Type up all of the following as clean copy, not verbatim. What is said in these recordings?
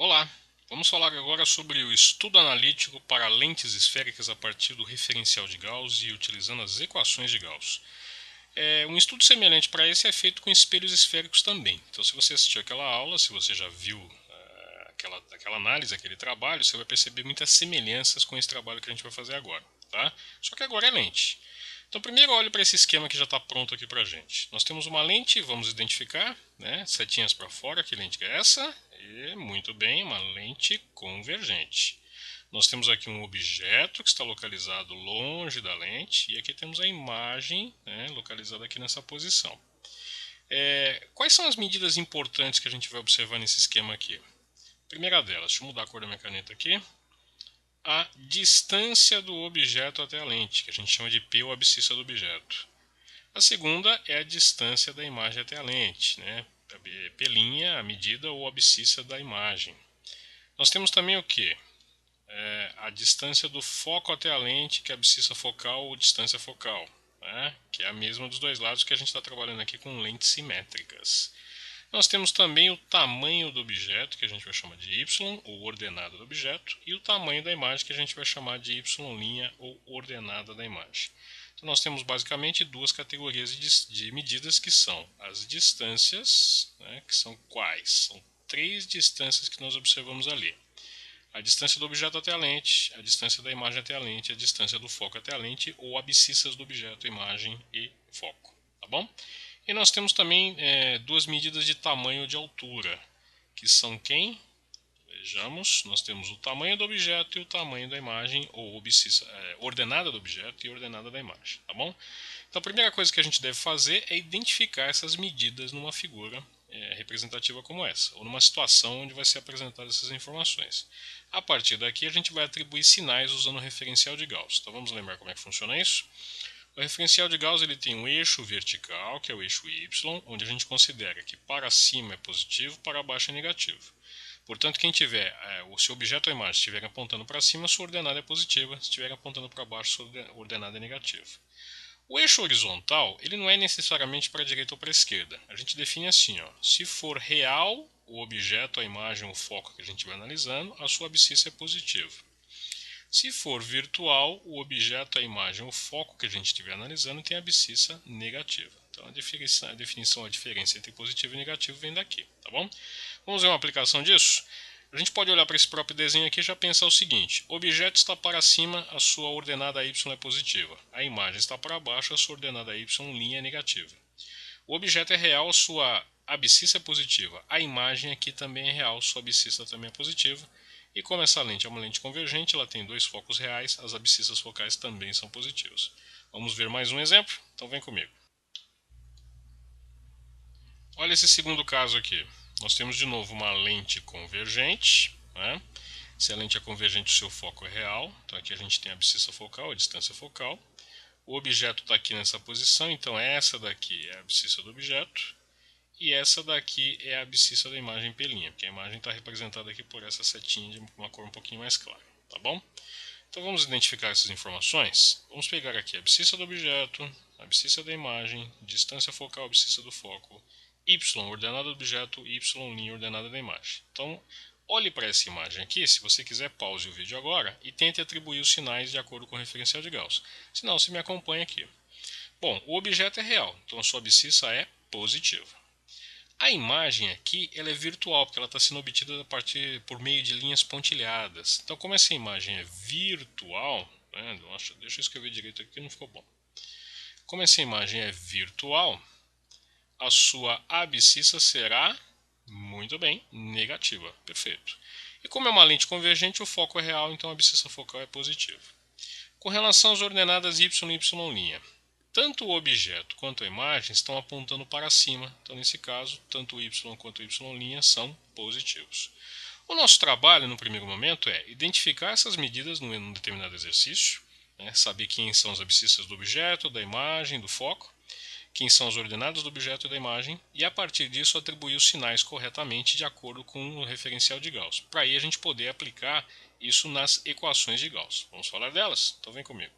Olá, vamos falar agora sobre o estudo analítico para lentes esféricas a partir do referencial de Gauss e utilizando as equações de Gauss. Um estudo semelhante para esse é feito com espelhos esféricos também. Então, se você assistiu aquela aula, se você já viu aquela análise, aquele trabalho, você vai perceber muitas semelhanças com esse trabalho que a gente vai fazer agora. Tá? Só que agora é lente. Então, primeiro olhe para esse esquema que já está pronto aqui para a gente. Nós temos uma lente, vamos identificar, né, setinhas para fora, que lente que é essa? E, muito bem, uma lente convergente. Nós temos aqui um objeto que está localizado longe da lente e aqui temos a imagem, né, localizada aqui nessa posição. Quais são as medidas importantes que a gente vai observar nesse esquema aqui? Primeira delas, deixa eu mudar a cor da minha caneta aqui. A distância do objeto até a lente, que a gente chama de P ou abscissa do objeto. A segunda é a distância da imagem até a lente, né? P', a medida ou abscissa da imagem. Nós temos também o que? A distância do foco até a lente, que é a abscissa focal ou distância focal, né? Que é a mesma dos dois lados que a gente está trabalhando aqui com lentes simétricas. Nós temos também o tamanho do objeto, que a gente vai chamar de y, ou ordenada do objeto, e o tamanho da imagem, que a gente vai chamar de y' ou ordenada da imagem. Então, nós temos basicamente duas categorias de medidas, que são as distâncias, né, que são quais? São três distâncias que nós observamos ali. A distância do objeto até a lente, a distância da imagem até a lente, a distância do foco até a lente, ou abscissas do objeto, imagem e foco. Tá bom? E nós temos também duas medidas de tamanho de altura, que são quem? Vejamos, nós temos o tamanho do objeto e o tamanho da imagem, ou ordenada do objeto e ordenada da imagem. Tá bom? Então a primeira coisa que a gente deve fazer é identificar essas medidas numa figura representativa como essa, ou numa situação onde vai ser apresentadas essas informações. A partir daqui a gente vai atribuir sinais usando o referencial de Gauss. Então vamos lembrar como é que funciona isso? O referencial de Gauss ele tem um eixo vertical, que é o eixo y, onde a gente considera que para cima é positivo, para baixo é negativo. Portanto, se o objeto ou a imagem estiver apontando para cima, sua ordenada é positiva, se estiver apontando para baixo, sua ordenada é negativa. O eixo horizontal ele não é necessariamente para a direita ou para a esquerda. A gente define assim, ó, se for real o objeto, a imagem, o foco que a gente vai analisando, a sua abscissa é positiva. Se for virtual, o objeto, a imagem, o foco que a gente estiver analisando tem abscissa negativa. Então a definição, a diferença entre positivo e negativo vem daqui, tá bom? Vamos ver uma aplicação disso? A gente pode olhar para esse próprio desenho aqui e já pensar o seguinte: o objeto está para cima, a sua ordenada y é positiva. A imagem está para baixo, a sua ordenada y' é negativa. O objeto é real, a sua abscissa é positiva. A imagem aqui também é real, sua abscissa também é positiva. E como essa lente é uma lente convergente, ela tem dois focos reais, as abscissas focais também são positivas. Vamos ver mais um exemplo? Então vem comigo. Olha esse segundo caso aqui. Nós temos de novo uma lente convergente, né? Se a lente é convergente, o seu foco é real. Então aqui a gente tem a abscissa focal, a distância focal. O objeto está aqui nessa posição, então essa daqui é a abscissa do objeto. E essa daqui é a abscissa da imagem pelinha, porque a imagem está representada aqui por essa setinha de uma cor um pouquinho mais clara, tá bom? Então vamos identificar essas informações. Vamos pegar aqui a abscissa do objeto, a abscissa da imagem, distância focal, abscissa do foco, y ordenada do objeto, y' ordenada da imagem. Então olhe para essa imagem aqui, se você quiser pause o vídeo agora e tente atribuir os sinais de acordo com o referencial de Gauss. Se não, você me acompanha aqui. Bom, o objeto é real, então a sua abscissa é positiva. A imagem aqui ela é virtual, porque ela está sendo obtida por meio de linhas pontilhadas. Então, como essa imagem é virtual, né, deixa eu escrever direito aqui que não ficou bom. Como essa imagem é virtual, a sua abscissa será, muito bem, negativa. Perfeito. E como é uma lente convergente, o foco é real, então a abscissa focal é positiva. Com relação às ordenadas y e y', tanto o objeto quanto a imagem estão apontando para cima, então nesse caso, tanto o y quanto o y' são positivos. O nosso trabalho no primeiro momento é identificar essas medidas num determinado exercício, né, saber quem são as abscissas do objeto, da imagem, do foco, quem são as ordenadas do objeto e da imagem, e a partir disso atribuir os sinais corretamente de acordo com o referencial de Gauss, para aí a gente poder aplicar isso nas equações de Gauss. Vamos falar delas? Então vem comigo.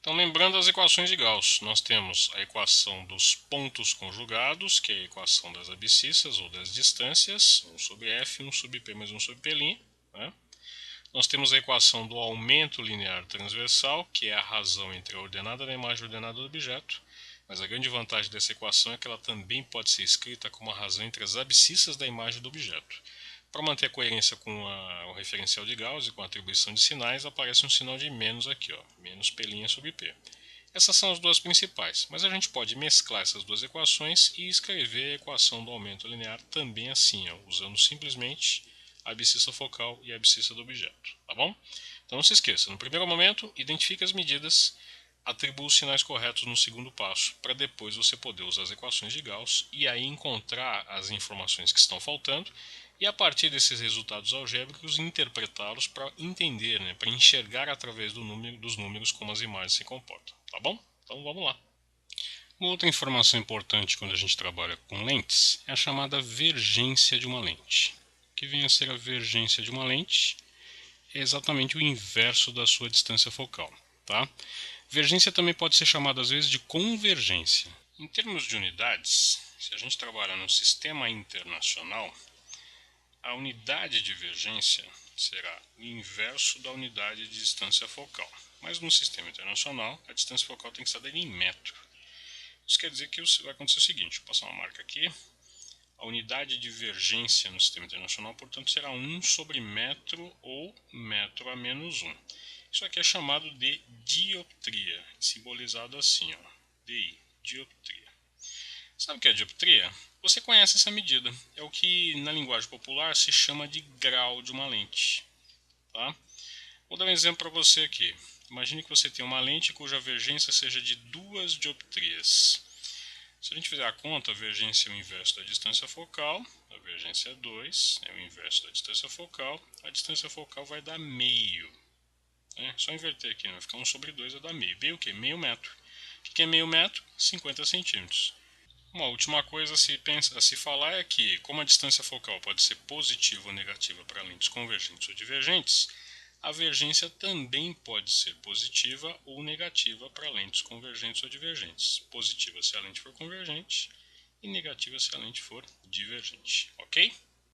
Então, lembrando as equações de Gauss, nós temos a equação dos pontos conjugados, que é a equação das abscissas ou das distâncias, 1 sobre f, 1 sobre p mais 1 sobre p', né? Nós temos a equação do aumento linear transversal, que é a razão entre a ordenada da imagem e a ordenada do objeto, mas a grande vantagem dessa equação é que ela também pode ser escrita como a razão entre as abscissas da imagem do objeto. Para manter a coerência com o referencial de Gauss e com a atribuição de sinais, aparece um sinal de menos aqui, ó, menos P' sobre P. Essas são as duas principais, mas a gente pode mesclar essas duas equações e escrever a equação do aumento linear também assim, ó, usando simplesmente a abscissa focal e a abscissa do objeto, tá bom? Então não se esqueça, no primeiro momento, identifique as medidas, atribua os sinais corretos no segundo passo, para depois você poder usar as equações de Gauss e aí encontrar as informações que estão faltando e a partir desses resultados algébricos interpretá-los para entender, né, para enxergar através dos números como as imagens se comportam, tá bom? Então vamos lá. Uma outra informação importante quando a gente trabalha com lentes é a chamada vergência de uma lente. O que vem a ser a vergência de uma lente é exatamente o inverso da sua distância focal, tá? Vergência também pode ser chamada às vezes de convergência. Em termos de unidades, se a gente trabalha num sistema internacional, a unidade de divergência será o inverso da unidade de distância focal. Mas no sistema internacional, a distância focal tem que ser dada em metro. Isso quer dizer que vai acontecer o seguinte, vou passar uma marca aqui. A unidade de divergência no sistema internacional, portanto, será 1 sobre metro ou metro a menos 1. Isso aqui é chamado de dioptria, simbolizado assim, ó, DI, dioptria. Sabe o que é dioptria? Você conhece essa medida. É o que na linguagem popular se chama de grau de uma lente. Tá? Vou dar um exemplo para você aqui. Imagine que você tem uma lente cuja vergência seja de 2 dioptrias. Se a gente fizer a conta, a vergência é o inverso da distância focal, a vergência é 2, é o inverso da distância focal, a distância focal vai dar meio. Só inverter aqui, vai ficar 1 sobre 2 vai dar meio. Meio o quê? Meio metro. O que é meio metro? 50 centímetros. Uma última coisa a se falar é que, como a distância focal pode ser positiva ou negativa para lentes convergentes ou divergentes, a vergência também pode ser positiva ou negativa para lentes convergentes ou divergentes. Positiva se a lente for convergente e negativa se a lente for divergente. Ok?